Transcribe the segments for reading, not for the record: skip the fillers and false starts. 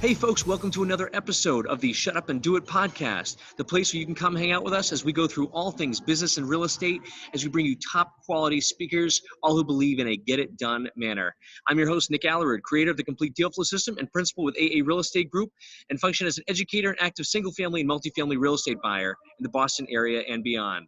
Hey folks, welcome to another episode of the Shut Up and Do It podcast, the place where you can come hang out with us as we go through all things business and real estate, as we bring you top quality speakers, all who believe in a get it done manner. I'm your host, Nick Aalerud, creator of the Complete Deal Flow System and principal with AA Real Estate Group, and function as an educator and active single family and multifamily real estate buyer in the Boston area and beyond.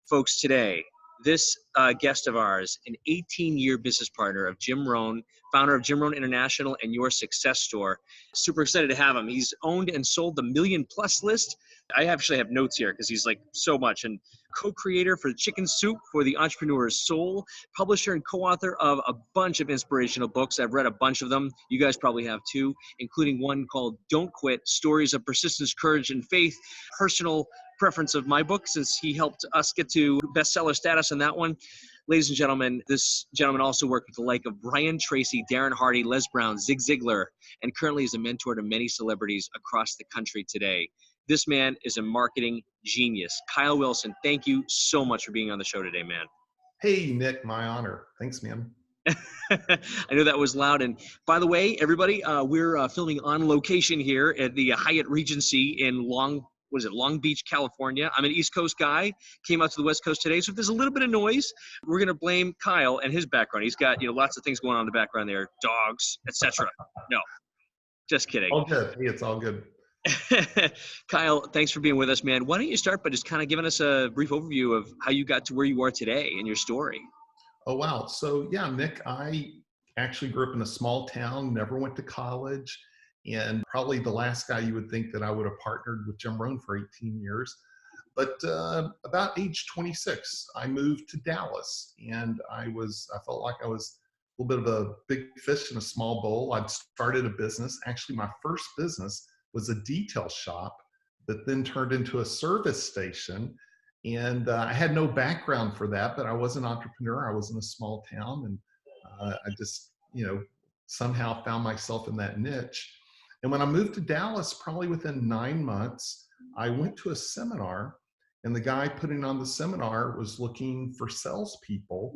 Folks, today, this guest of ours, an 18-year business partner of Jim Rohn, founder of Jim Rohn International and Your Success Store. Super excited to have him. He's owned and sold the million plus list. I actually have notes here because he's like so much. And co-creator for Chicken Soup for the Entrepreneur's Soul, publisher and co-author of a bunch of inspirational books. I've read a bunch of them. You guys probably have too, including one called Don't Quit, Stories of Persistence, Courage, and Faith. Personal preference of my book since he helped us get to bestseller status on that one. Ladies and gentlemen, this gentleman also worked with the like of Brian Tracy, Darren Hardy, Les Brown, Zig Ziglar, and currently is a mentor to many celebrities across the country today. This man is a marketing genius. Kyle Wilson, thank you so much for being on the show today, man. Hey, Nick, my honor. Thanks, man. I know that was loud. And by the way, everybody, we're filming on location here at the Hyatt Regency in Long Beach, California. I'm an East Coast guy, came out to the West Coast today. So if there's a little bit of noise, we're going to blame Kyle and his background. He's got, lots of things going on in the background there, dogs, etc. No, just kidding. All good. Hey, it's all good. Kyle, thanks for being with us, man. Why don't you start by just kind of giving us a brief overview of how you got to where you are today and your story? Oh, wow. So yeah, Nick, I actually grew up in a small town, never went to college, and probably the last guy you would think that I would have partnered with Jim Rohn for 18 years. But about age 26, I moved to Dallas, and I felt like I was a little bit of a big fish in a small bowl. I'd started a business. Actually, my first business was a detail shop that then turned into a service station. And I had no background for that, but I was an entrepreneur. I was in a small town, and I just, somehow found myself in that niche. And when I moved to Dallas, probably within 9 months, I went to a seminar, and the guy putting on the seminar was looking for salespeople.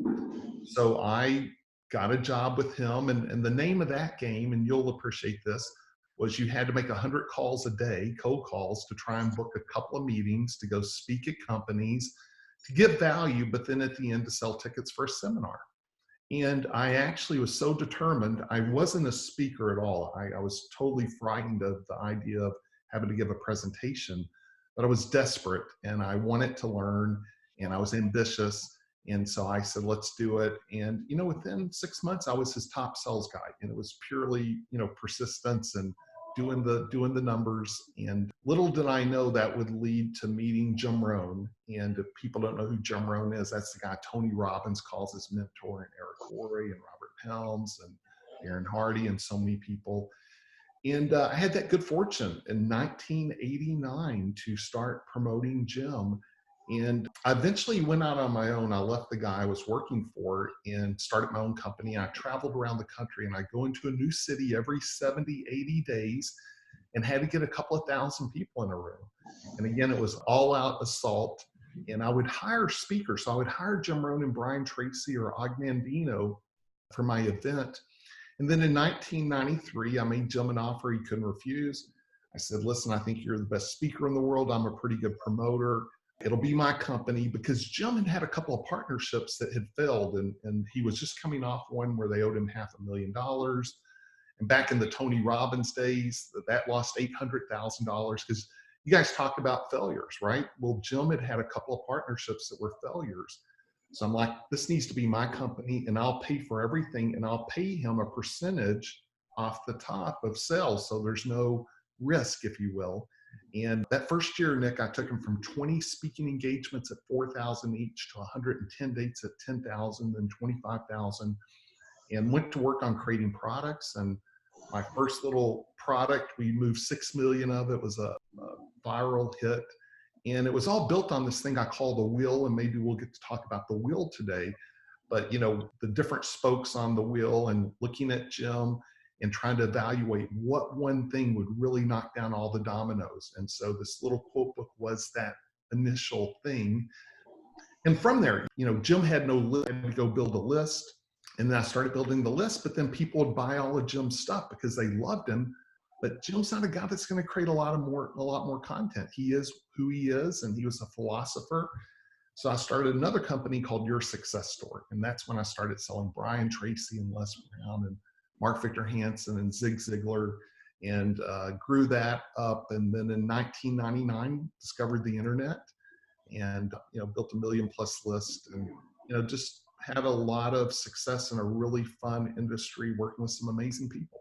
So I got a job with him, and the name of that game, and you'll appreciate this, was you had to make 100 calls a day, cold calls, to try and book a couple of meetings to go speak at companies, to give value, but then at the end to sell tickets for a seminar. And I actually was so determined. I wasn't a speaker at all. I was totally frightened of the idea of having to give a presentation, but I was desperate and I wanted to learn and I was ambitious. And so I said, let's do it. And, within 6 months, I was his top sales guy, and it was purely, persistence and doing the numbers. And little did I know that would lead to meeting Jim Rohn. And if people don't know who Jim Rohn is, that's the guy Tony Robbins calls his mentor, and Eric Worre and Robert Helms and Darren Hardy and so many people. And I had that good fortune in 1989 to start promoting Jim. And I eventually went out on my own. I left the guy I was working for and started my own company. I traveled around the country, and I go into a new city every 70, 80 days and had to get a couple of thousand people in a room. And again, it was all out assault. And I would hire speakers. So I would hire Jim Rohn and Brian Tracy or Og Mandino for my event. And then in 1993, I made Jim an offer he couldn't refuse. I said, listen, I think you're the best speaker in the world. I'm a pretty good promoter. It'll be my company, because Jim had a couple of partnerships that had failed, and he was just coming off one where they owed him $500,000. And back in the Tony Robbins days, that lost $800,000, because you guys talk about failures, right? Well, Jim had a couple of partnerships that were failures. So I'm like, this needs to be my company, and I'll pay for everything, and I'll pay him a percentage off the top of sales. So there's no risk, if you will. And that first year, Nick, I took him from 20 speaking engagements at $4,000 each to 110 dates at $10,000 and $25,000, and went to work on creating products. And my first little product, we moved 6 million of it, was a viral hit. And it was all built on this thing I call the wheel, and maybe we'll get to talk about the wheel today. But, the different spokes on the wheel, and looking at Jim and trying to evaluate what one thing would really knock down all the dominoes. And so this little quote book was that initial thing. And from there, Jim had no list. I had to go build a list. And then I started building the list, but then people would buy all of Jim's stuff because they loved him, But Jim's not a guy that's going to create a lot more content. He is who he is, and he was a philosopher. So I started another company called Your Success Story. And that's when I started selling Brian Tracy and Les Brown and Mark Victor Hansen and Zig Ziglar, and grew that up. And then in 1999, discovered the internet and, built a million plus list, and, just had a lot of success in a really fun industry working with some amazing people.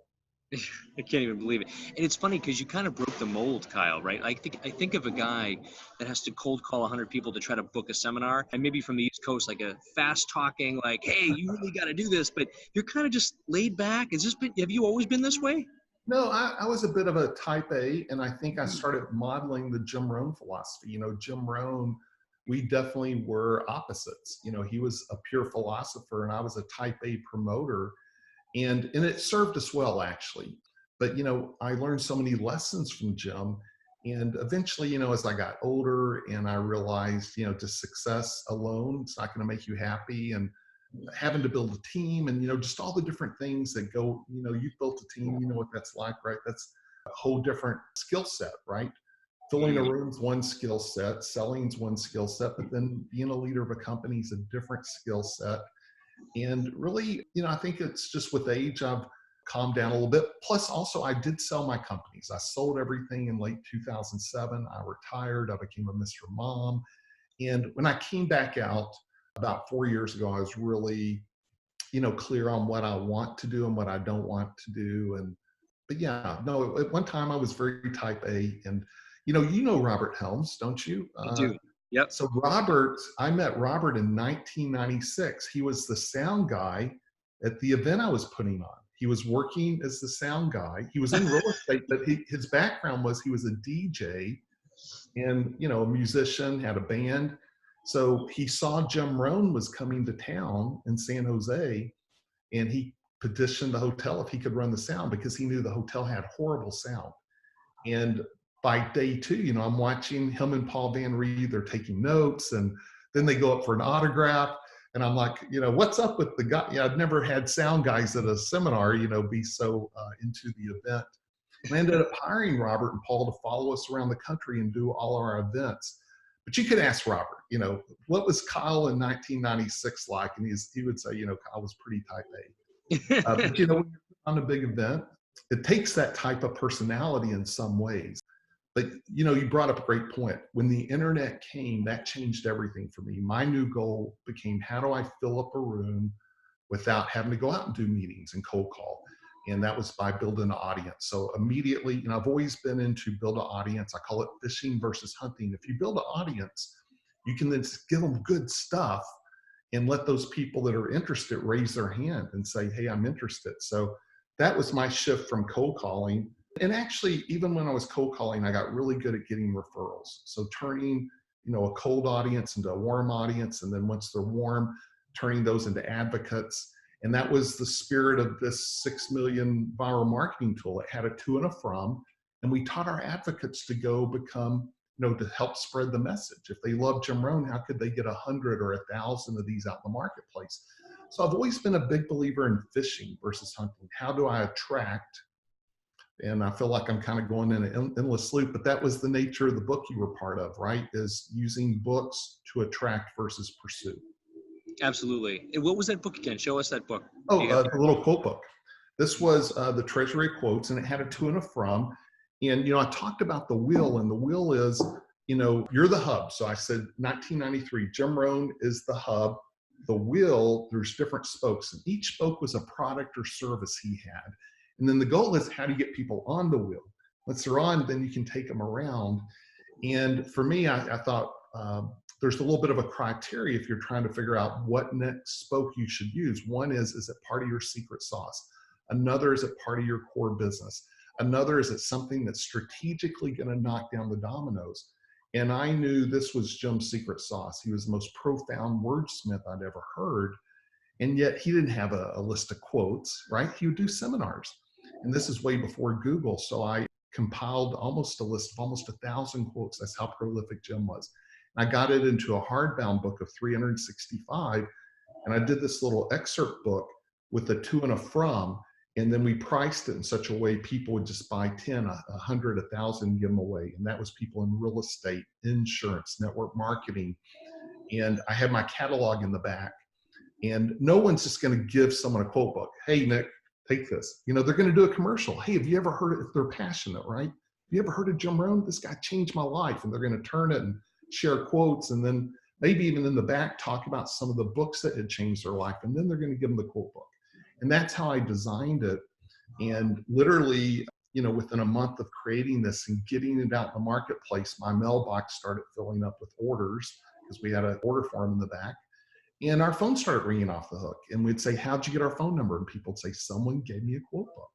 I can't even believe it. And it's funny because you kind of broke the mold, Kyle, right? I think of a guy that has to cold call 100 people to try to book a seminar, and maybe from the East Coast, like a fast talking, like, hey, you really got to do this, but you're kind of just laid back. Have you always been this way? No, I was a bit of a type A, and I think I started modeling the Jim Rohn philosophy. Jim Rohn, we definitely were opposites. He was a pure philosopher, and I was a type A promoter. And it served us well, actually. But, I learned so many lessons from Jim. And eventually, as I got older and I realized, just success alone, it's not going to make you happy. And having to build a team and, just all the different things that go, you've built a team, you know what that's like, right? That's a whole different skill set, right? Filling a room's one skill set, selling's one skill set, but then being a leader of a company is a different skill set. And really, I think it's just with age, I've calmed down a little bit. Plus, also, I did sell my companies. I sold everything in late 2007. I retired. I became a Mr. Mom. And when I came back out about 4 years ago, I was really, clear on what I want to do and what I don't want to do. But yeah, no, at one time I was very type A. And, Robert Helms, don't you? I do. Yep. So I met Robert in 1996. He was the sound guy at the event I was putting on. He was working as the sound guy. He was in real estate, but his background was he was a DJ and, a musician, had a band. So he saw Jim Rohn was coming to town in San Jose, and he petitioned the hotel if he could run the sound because he knew the hotel had horrible sound. And by day two, I'm watching him and Paul Van Reed, they're taking notes, and then they go up for an autograph. And I'm like, what's up with the guy? I've never had sound guys at a seminar, be so into the event. And I ended up hiring Robert and Paul to follow us around the country and do all our events. But you could ask Robert, what was Kyle in 1996 like? And he would say, Kyle was pretty type A. But, when you're on a big event, it takes that type of personality in some ways. But, you brought up a great point. When the internet came, that changed everything for me. My new goal became, how do I fill up a room without having to go out and do meetings and cold call? And that was by building an audience. So immediately, I've always been into build an audience. I call it fishing versus hunting. If you build an audience, you can then give them good stuff and let those people that are interested raise their hand and say, hey, I'm interested. So that was my shift from cold calling. And actually, even when I was cold calling, I got really good at getting referrals. So turning, a cold audience into a warm audience. And then once they're warm, turning those into advocates. And that was the spirit of this 6 million viral marketing tool. It had a to and a from. And we taught our advocates to go become, to help spread the message. If they love Jim Rohn, how could they get 100 or 1,000 of these out in the marketplace? So I've always been a big believer in fishing versus hunting. How do I attract? And I feel like I'm kind of going in an endless loop, but that was the nature of the book you were part of, right? Is using books to attract versus pursue. Absolutely. And what was that book again? Show us that book. Oh, the little quote book. This was the Treasury of Quotes, and it had a to and a from. And, I talked about the wheel, and the wheel is, you're the hub. So I said 1993, Jim Rohn is the hub. The wheel, there's different spokes, and each spoke was a product or service he had. And then the goal is, how do you get people on the wheel? Once they're on, then you can take them around. And for me, I thought there's a little bit of a criteria if you're trying to figure out what next spoke you should use. One is it part of your secret sauce? Another, is it part of your core business? Another, is it something that's strategically going to knock down the dominoes? And I knew this was Jim's secret sauce. He was the most profound wordsmith I'd ever heard. And yet he didn't have a list of quotes, right? He would do seminars. And this is way before Google. So I compiled almost a list of almost 1,000 quotes. That's how prolific Jim was. And I got it into a hardbound book of 365. And I did this little excerpt book with a to and a from. And then we priced it in such a way people would just buy 10, 100, 1,000, give them away. And that was people in real estate, insurance, network marketing. And I had my catalog in the back. And no one's just going to give someone a quote book. Hey, Nick, take this. You know, they're going to do a commercial. Hey, have you ever heard it? If they're passionate, right? Have you ever heard of Jim Rohn? This guy changed my life. And they're going to turn it and share quotes. And then maybe even in the back, talk about some of the books that had changed their life. And then they're going to give them the quote book. And that's how I designed it. And literally, you know, within a month of creating this and getting it out in the marketplace, my mailbox started filling up with orders because we had an order form in the back. And our phone started ringing off the hook. And we'd say, how'd you get our phone number? And people would say, someone gave me a quote book.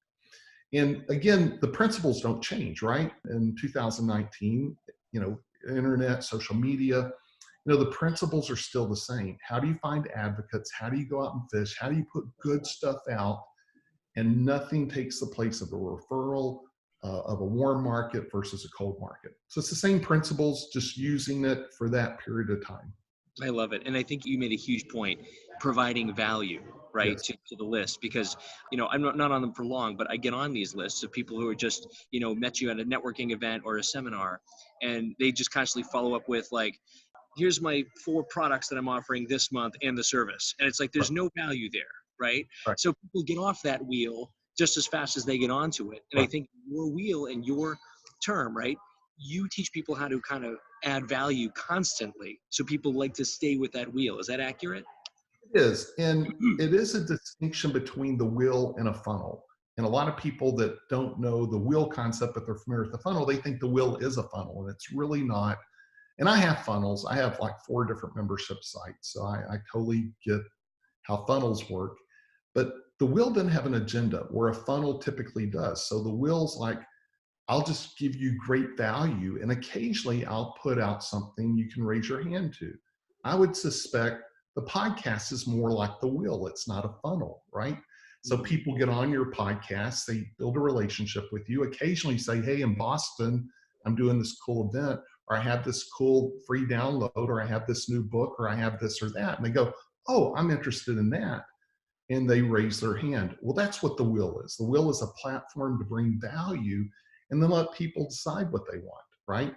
And again, the principles don't change, right? In 2019, you know, internet, social media, you know, the principles are still the same. How do you find advocates? How do you go out and fish? How do you put good stuff out? And nothing takes the place of a referral, of a warm market versus a cold market. So it's the same principles, just using it for that period of time. I love it. And I think you made a huge point, providing value, right, Yes. to the list, because, you know, I'm not on them for long, but I get on these lists of people who are just, you know, met you at a networking event or a seminar, and they just constantly follow up with like, here's my 4 products that I'm offering this month and the service. And it's like, there's no value there, right? Right. So people get off that wheel just as fast as they get onto it. And I think your wheel and your term, right, you teach people how to kind of add value constantly. So people like to stay with that wheel. Is that accurate? It is. And it is a distinction between the wheel and a funnel. And a lot of people that don't know the wheel concept, but they're familiar with the funnel, they think the wheel is a funnel, and it's really not. And I have funnels. I have like 4 different membership sites. So I totally get how funnels work. But the wheel doesn't have an agenda where a funnel typically does. So the wheel's like, I'll just give you great value. And occasionally I'll put out something you can raise your hand to. I would suspect the podcast is more like the wheel. It's not a funnel, right? So people get on your podcast, they build a relationship with you, occasionally say, hey, in Boston, I'm doing this cool event, or I have this cool free download, or I have this new book, or I have this or that. And they go, oh, I'm interested in that. And they raise their hand. Well, that's what the wheel is. The wheel is a platform to bring value and then let people decide what they want, right?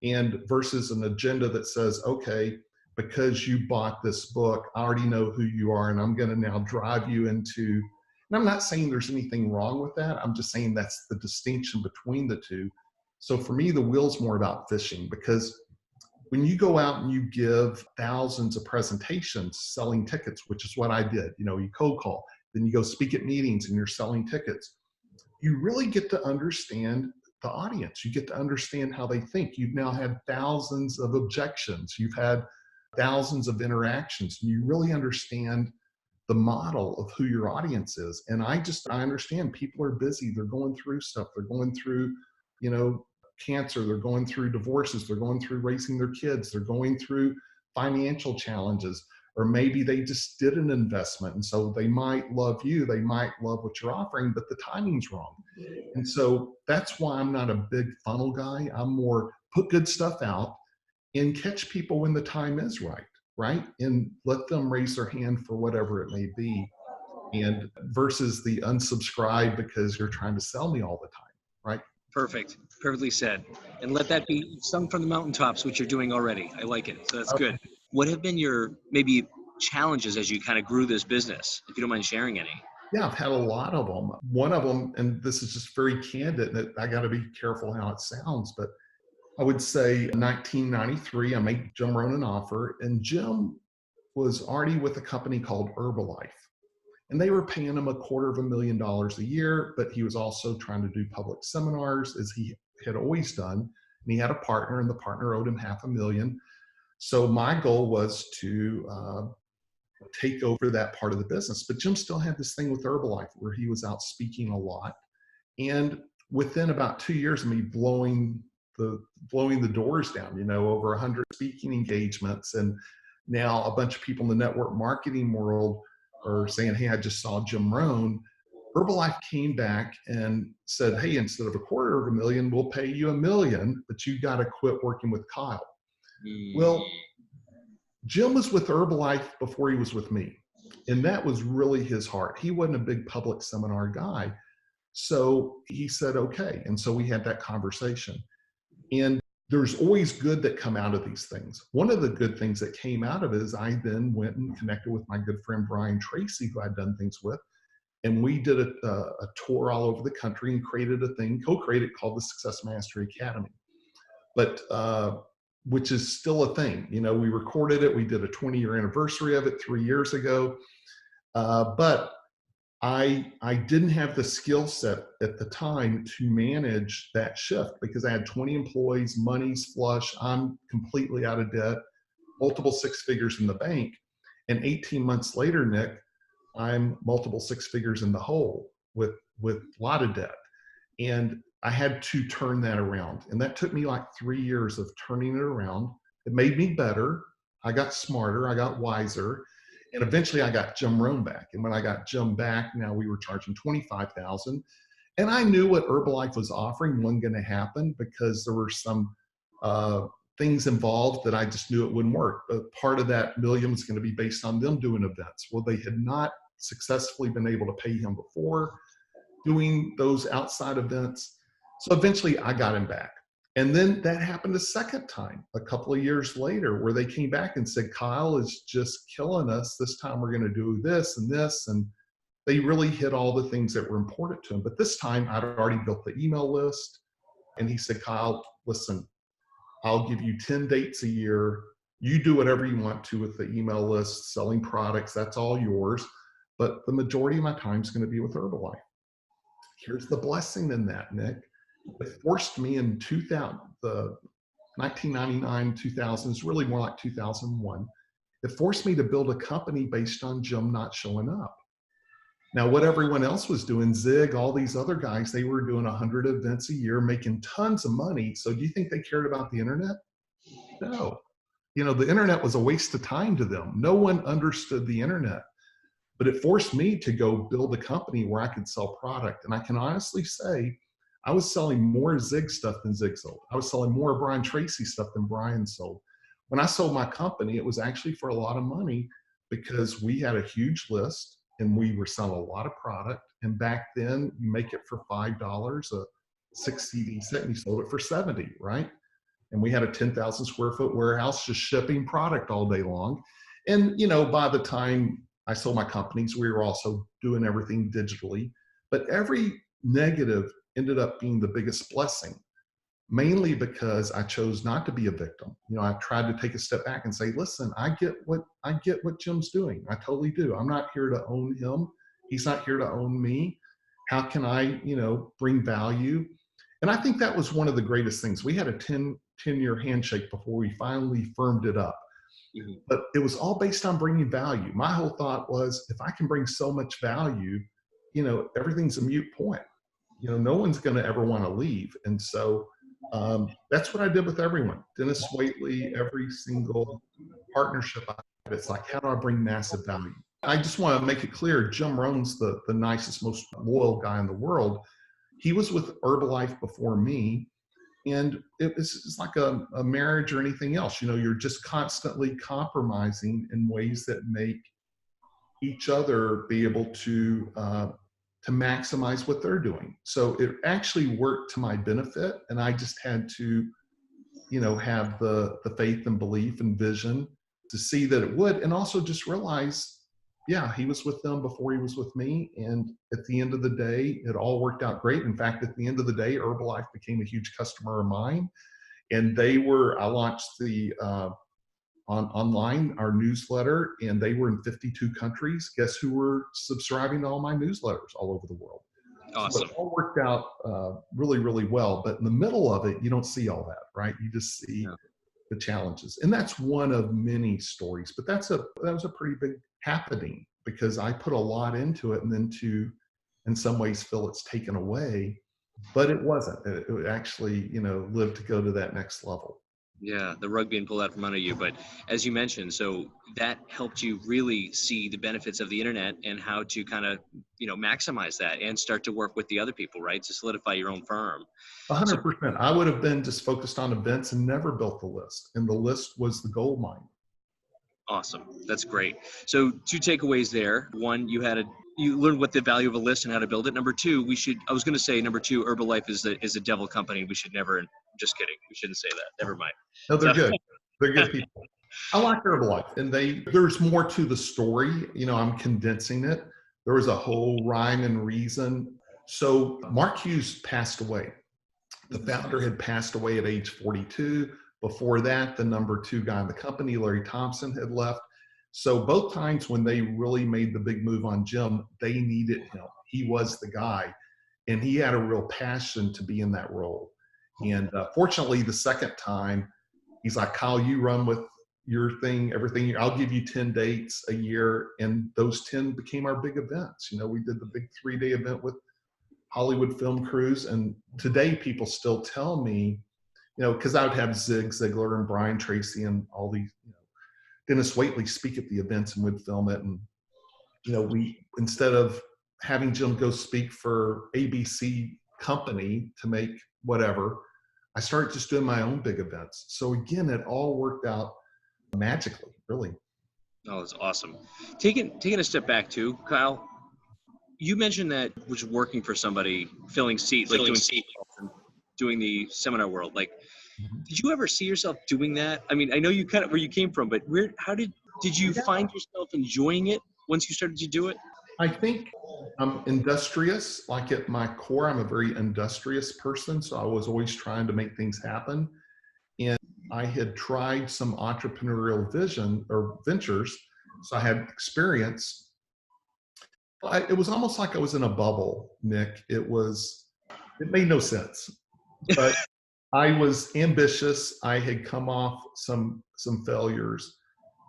And versus an agenda that says, okay, because you bought this book, I already know who you are, and I'm going to now drive you into, and I'm not saying there's anything wrong with that. I'm just saying that's the distinction between the two. So for me, the wheel's more about fishing, because when you go out and you give thousands of presentations selling tickets, which is what I did, you know, you cold call, then you go speak at meetings and you're selling tickets, you really get to understand the audience. You get to understand how they think. You've now had thousands of objections. You've had thousands of interactions. You really understand the model of who your audience is. And I understand people are busy. They're going through stuff. They're going through, you know, cancer. They're going through divorces. They're going through raising their kids. They're going through financial challenges. Or maybe they just did an investment. And so they might love you. They might love what you're offering, but the timing's wrong. And so that's why I'm not a big funnel guy. I'm more put good stuff out and catch people when the time is right, right? And let them raise their hand for whatever it may be. And versus the unsubscribe because you're trying to sell me all the time, right? Perfect. Perfectly said. And let that be sung from the mountaintops, which you're doing already. I like it. So that's good. What have been your maybe challenges as you kind of grew this business, if you don't mind sharing any? Yeah, I've had a lot of them. One of them, and this is just very candid, and I got to be careful how it sounds, but I would say 1993, I made Jim Rohn an offer, and Jim was already with a company called Herbalife. And they were paying him $250,000 a year, but he was also trying to do public seminars, as he had always done. And he had a partner, and the partner owed him $500,000. So my goal was to take over that part of the business. But Jim still had this thing with Herbalife where he was out speaking a lot. And within about 2 years of me blowing the doors down, you know, over 100 speaking engagements, and now a bunch of people in the network marketing world are saying, hey, I just saw Jim Rohn. Herbalife came back and said, hey, instead of $250,000, we'll pay you $1 million, but you got to quit working with Kyle. Well, Jim was with Herbalife before he was with me. And that was really his heart. He wasn't a big public seminar guy. So he said, okay. And so we had that conversation. And there's always good that come out of these things. One of the good things that came out of it is I then went and connected with my good friend Brian Tracy, who I'd done things with. And we did a tour all over the country and created a thing, co-created, called the Success Mastery Academy. But which is still a thing. You know, we recorded it. We did a 20-year anniversary of it 3 years ago. But I didn't have the skill set at the time to manage that shift because I had 20 employees, money's flush, I'm completely out of debt, multiple six figures in the bank. And 18 months later, Nick, I'm multiple six figures in the hole with a lot of debt. And I had to turn that around. And that took me like 3 years of turning it around. It made me better. I got smarter. I got wiser. And eventually I got Jim Rohn back. And when I got Jim back, now we were charging $25,000. And I knew what Herbalife was offering wasn't going to happen because there were some things involved that I just knew it wouldn't work. But part of that million was going to be based on them doing events. Well, they had not successfully been able to pay him before doing those outside events. So eventually I got him back. And then that happened a second time, a couple of years later, where they came back and said, Kyle is just killing us. This time we're going to do this and this. And they really hit all the things that were important to him. But this time I'd already built the email list. And he said, Kyle, listen, I'll give you 10 dates a year. You do whatever you want to with the email list, selling products, that's all yours. But the majority of my time is going to be with Herbalife. Here's the blessing in that, Nick. It forced me in 2000, the 1999, 2000s, really more like 2001. It forced me to build a company based on Jim not showing up. Now, what everyone else was doing, Zig, all these other guys, they were doing 100 events a year, making tons of money. So do you think they cared about the internet? No. You know, the internet was a waste of time to them. No one understood the internet. But it forced me to go build a company where I could sell product. And I can honestly say, I was selling more Zig stuff than Zig sold. I was selling more Brian Tracy stuff than Brian sold. When I sold my company, it was actually for a lot of money because we had a huge list and we were selling a lot of product. And back then, you make it for $5, a 6 CD set, and you sold it for 70, right? And we had a 10,000 square foot warehouse just shipping product all day long. And, you know, by the time I sold my companies, we were also doing everything digitally. But every negative ended up being the biggest blessing, mainly because I chose not to be a victim. You know, I tried to take a step back and say, listen, I get what Jim's doing. I totally do. I'm not here to own him. He's not here to own me. How can I, you know, bring value? And I think that was one of the greatest things. We had a 10-year handshake before we finally firmed it up. Mm-hmm. But it was all based on bringing value. My whole thought was, if I can bring so much value, you know, everything's a moot point. You know, no one's going to ever want to leave. And so that's what I did with everyone. Dennis Waitley, every single partnership I had, it's like, how do I bring massive value? I just want to make it clear, Jim Rohn's the nicest, most loyal guy in the world. He was with Herbalife before me. And it's like a marriage or anything else. You know, you're just constantly compromising in ways that make each other be able to maximize what they're doing. So it actually worked to my benefit. And I just had to, you know, have the faith and belief and vision to see that it would. And also just realize, yeah, he was with them before he was with me. And at the end of the day, it all worked out great. In fact, at the end of the day, Herbalife became a huge customer of mine. And I launched the online, our newsletter, and they were in 52 countries. Guess who were subscribing to all my newsletters all over the world? Awesome. So it all worked out really, really well. But in the middle of it, you don't see all that, right? You just see the challenges. And that's one of many stories. But that was a pretty big happening because I put a lot into it, and then in some ways, feel it's taken away. But it wasn't. It actually, you know, lived to go to that next level. Yeah, the rug being pulled out from under you. But as you mentioned, so that helped you really see the benefits of the internet and how to kind of, you know, maximize that and start to work with the other people, right? To solidify your own firm. 100%. I would have been just focused on events and never built the list. And the list was the gold mine. Awesome. That's great. So 2 takeaways there. One, you learned what the value of a list and how to build it. Number 2, I was going to say number 2, Herbalife is a devil company. We should never, just kidding. We shouldn't say that. Never mind. No, they're So, good. They're good people. I like Herbalife, and there's more to the story. I'm condensing it. There was a whole rhyme and reason. So Mark Hughes passed away. The founder had passed away at age 42. Before that, the number 2 guy in the company, Larry Thompson, had left. So both times when they really made the big move on Jim, they needed him. He was the guy, and he had a real passion to be in that role. And fortunately, the second time, he's like, Kyle, you run with your thing, everything. I'll give you 10 dates a year. And those 10 became our big events. We did the big 3-day event with Hollywood film crews. And today people still tell me, because I would have Zig Ziglar and Brian Tracy and all these, Dennis Waitley speak at the events and would film it. And, we, instead of having Jim go speak for ABC company to make whatever, I started just doing my own big events. So again, it all worked out magically, really. Oh, that's awesome. Taking a step back too, Kyle, you mentioned that was working for somebody, filling seats, like doing the seminar world. Like, did you ever see yourself doing that? I mean, I know you kind of where you came from, but how did you find yourself enjoying it once you started to do it? I think I'm industrious. Like at my core, I'm a very industrious person. So I was always trying to make things happen. And I had tried some entrepreneurial vision or ventures. So I had experience. It was almost like I was in a bubble, Nick. It made no sense. But I was ambitious. I had come off some failures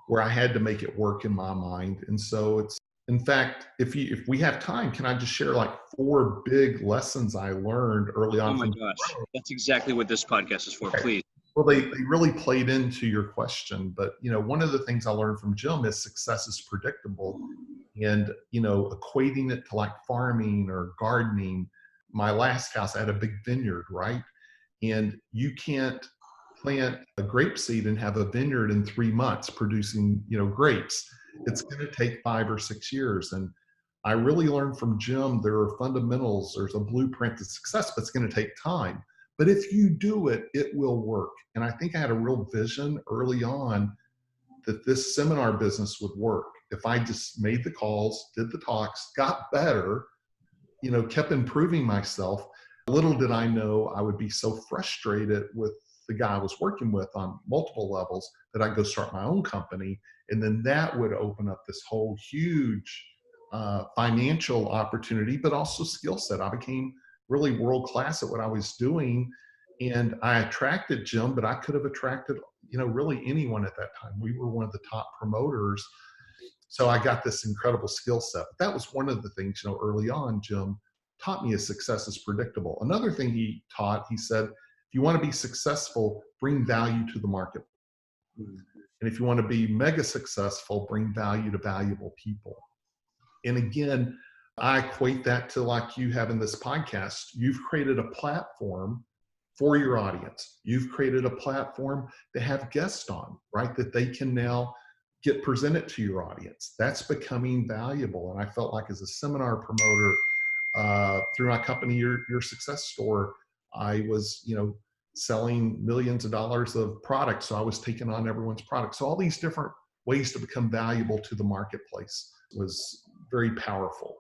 where I had to make it work in my mind. And so in fact, if we have time, can I just share like 4 big lessons I learned early on? Oh my gosh, that's exactly what this podcast is for. Okay. Please. Well, they really played into your question, but one of the things I learned from Jim is success is predictable, and equating it to like farming or gardening. My last house, I had a big vineyard, right? And you can't plant a grape seed and have a vineyard in 3 months producing, grapes. It's going to take 5 or 6 years. And I really learned from Jim, there are fundamentals, there's a blueprint to success, but it's going to take time. But if you do it, it will work. And I think I had a real vision early on that this seminar business would work. If I just made the calls, did the talks, got better, kept improving myself. Little did I know I would be so frustrated with the guy I was working with on multiple levels that I'd go start my own company. And then that would open up this whole huge financial opportunity, but also skill set. I became really world-class at what I was doing. And I attracted Jim, but I could have attracted, really anyone at that time. We were one of the top promoters. So I got this incredible skill set. That was one of the things, early on, Jim taught me is success is predictable. Another thing he said, if you want to be successful, bring value to the market. And if you want to be mega successful, bring value to valuable people. And again, I equate that to like you have in this podcast. You've created a platform for your audience. You've created a platform to have guests on, right? That they can now get presented to your audience. That's becoming valuable. And I felt like as a seminar promoter, through my company, your Success Store, I was, selling millions of dollars of products. So I was taking on everyone's products. So all these different ways to become valuable to the marketplace was very powerful.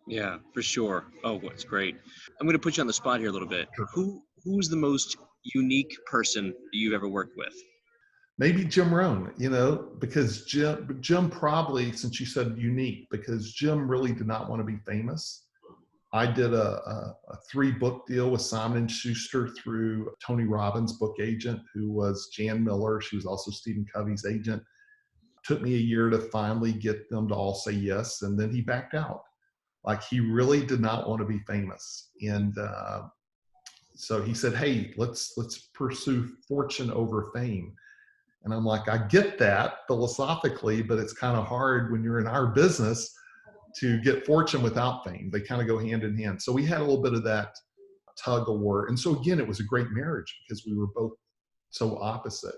Yeah, for sure. Oh, that's great. I'm going to put you on the spot here a little bit. Sure. Who's the most unique person you've ever worked with? Maybe Jim Rohn, because Jim probably, since you said unique, because Jim really did not want to be famous. I did a 3-book deal with Simon & Schuster through Tony Robbins' book agent, who was Jan Miller. She was also Stephen Covey's agent. Took me a year to finally get them to all say yes, and then he backed out. Like, he really did not want to be famous. And so he said, hey, let's pursue fortune over fame. And I'm like, I get that philosophically, but it's kind of hard when you're in our business to get fortune without fame. They kind of go hand in hand. So we had a little bit of that tug of war. And so again, it was a great marriage because we were both so opposite.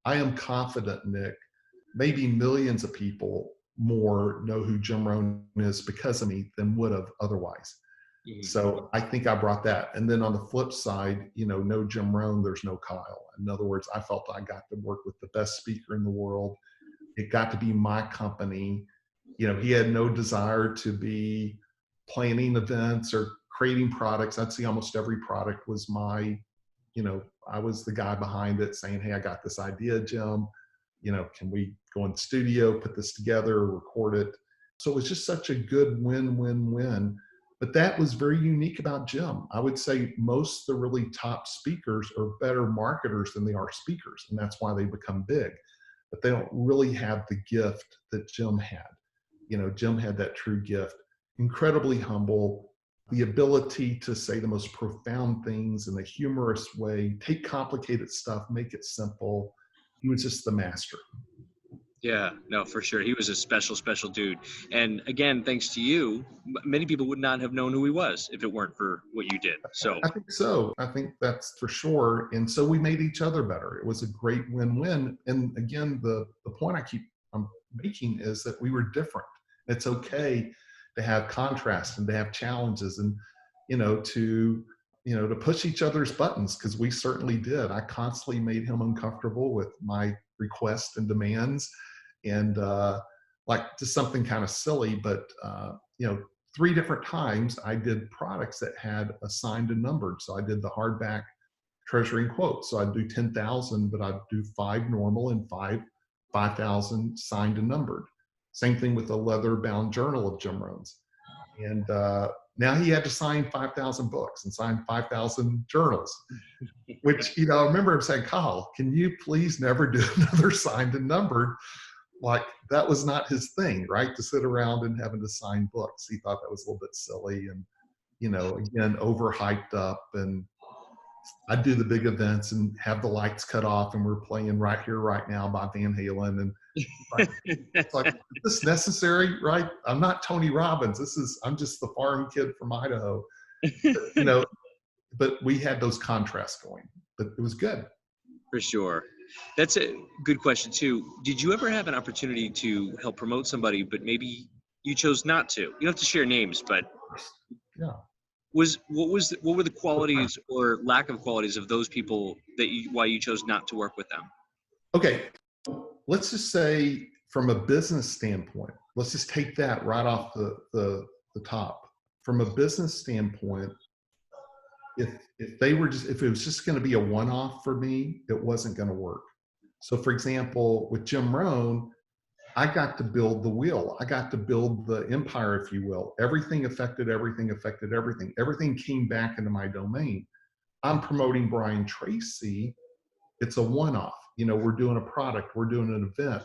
I am confident, Nick, maybe millions of people more know who Jim Rohn is because of me than would have otherwise. So I think I brought that. And then on the flip side, no Jim Rohn, there's no Kyle. In other words, I felt I got to work with the best speaker in the world. It got to be my company. He had no desire to be planning events or creating products. I'd say almost every product was I was the guy behind it saying, hey, I got this idea, Jim. Can we go in the studio, put this together, record it? So it was just such a good win-win-win. But that was very unique about Jim. I would say most of the really top speakers are better marketers than they are speakers, and that's why they become big. But they don't really have the gift that Jim had. Jim had that true gift, incredibly humble, the ability to say the most profound things in a humorous way, take complicated stuff, make it simple. He was just the master. Yeah, no, for sure. He was a special, special dude. And again, thanks to you, many people would not have known who he was if it weren't for what you did. So I think so. I think that's for sure. And so we made each other better. It was a great win-win. And again, the point I'm making is that we were different. It's okay to have contrast and to have challenges and, to push each other's buttons, because we certainly did. I constantly made him uncomfortable with my requests and demands. And like just something kind of silly, but 3 different times I did products that had assigned and numbered. So I did the hardback treasury and quote. So I'd do 10,000, but I'd do 5 normal and 5,000 signed and numbered. Same thing with the leather bound journal of Jim Rohn's. And now he had to sign 5,000 books and sign 5,000 journals, which, I remember him saying, Kyle, can you please never do another signed and numbered? Like, that was not his thing, right? To sit around and having to sign books. He thought that was a little bit silly and, again, overhyped up. And I'd do the big events and have the lights cut off and we're playing Right Here, Right Now by Van Halen. And it's like, is this necessary, right? I'm not Tony Robbins. I'm just the farm kid from Idaho. But we had those contrasts going, but it was good. for sure. That's a good question too. Did you ever have an opportunity to help promote somebody, but maybe you chose not to? You don't have to share names, but yeah. What were the qualities or lack of qualities of those people why you chose not to work with them? Okay, let's just say from a business standpoint, let's just take that right off the top. From a business standpoint, if it was just going to be a one-off for me, it wasn't going to work. So for example, with Jim Rohn, I got to build the wheel. I got to build the empire, if you will. Everything affected everything, affected everything. Everything came back into my domain. I'm promoting Brian Tracy. It's a one-off. We're doing a product, we're doing an event.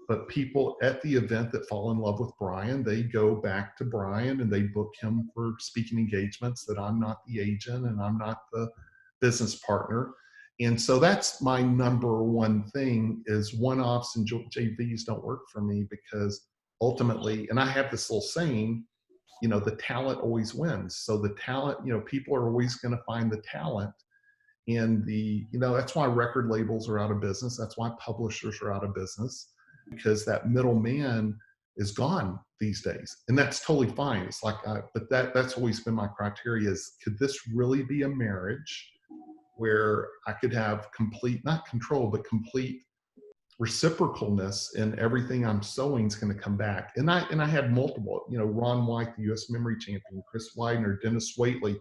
But people at the event that fall in love with Brian, they go back to Brian and they book him for speaking engagements that I'm not the agent and I'm not the business partner. And so that's my number one thing is one-offs and JVs don't work for me, because ultimately, and I have this little saying, the talent always wins. So the talent, people are always going to find the talent. And that's why record labels are out of business. That's why publishers are out of business, because that middleman is gone these days. And that's totally fine. It's like, but that's always been my criteria is, could this really be a marriage where I could have complete, not control, but complete reciprocalness, and everything I'm sowing is going to come back. And I had multiple, Ron White, the US memory champion, Chris Widener, Dennis Waitley.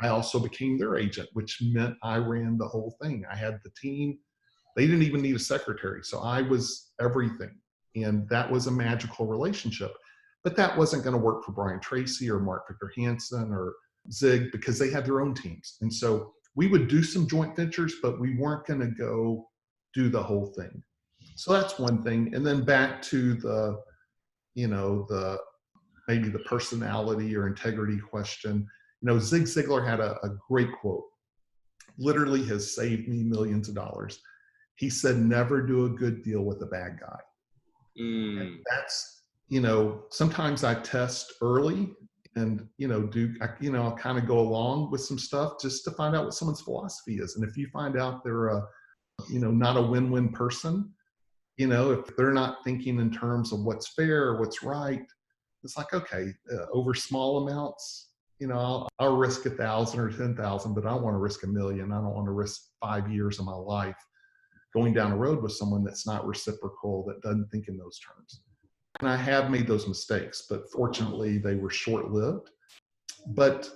I also became their agent, which meant I ran the whole thing. I had the team. They didn't even need a secretary. So I was everything. And that was a magical relationship. But that wasn't going to work for Brian Tracy or Mark Victor Hansen or Zig, because they had their own teams. And so we would do some joint ventures, but we weren't going to go do the whole thing. So that's one thing. And then back to the maybe the personality or integrity question. Zig Ziglar had a great quote, literally has saved me millions of dollars. He said, never do a good deal with a bad guy. And that's, sometimes I test early and, I'll kind of go along with some stuff just to find out what someone's philosophy is. And if you find out they're not a win-win person, If they're not thinking in terms of what's fair, what's right, it's like, okay, over small amounts, I'll risk 1,000 or 10,000, but I don't want to risk 1,000,000. I don't want to risk 5 years of my life going down a road with someone that's not reciprocal, that doesn't think in those terms. And I have made those mistakes, but fortunately they were short-lived. But,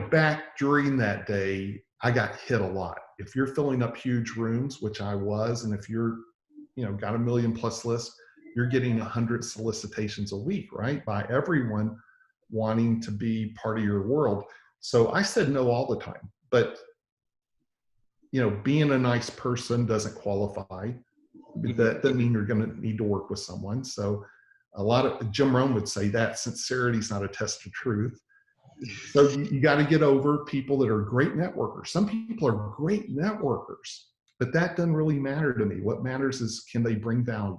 back during that day, I got hit a lot. If you're filling up huge rooms, which I was, and if you're, got a million plus list, you're getting 100 solicitations a week, right? By everyone wanting to be part of your world. So I said no all the time, but being a nice person doesn't qualify. That doesn't mean you're going to need to work with someone. So a lot of Jim Rohn would say that sincerity is not a test of truth. So you got to get over people that are great networkers. Some people are great networkers, but that doesn't really matter to me. What matters is, can they bring value?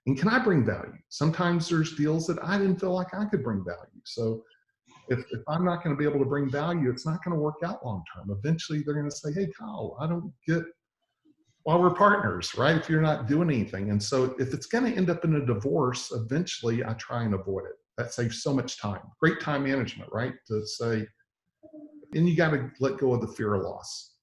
And can I bring value? Sometimes there's deals that I didn't feel like I could bring value. So if I'm not going to be able to bring value, it's not going to work out long term. Eventually they're going to say, hey, Kyle, I don't get why we're partners, right? If you're not doing anything. And so if it's going to end up in a divorce, eventually I try and avoid it. That saves so much time. Great time management, right? To say, and you got to let go of the fear of loss.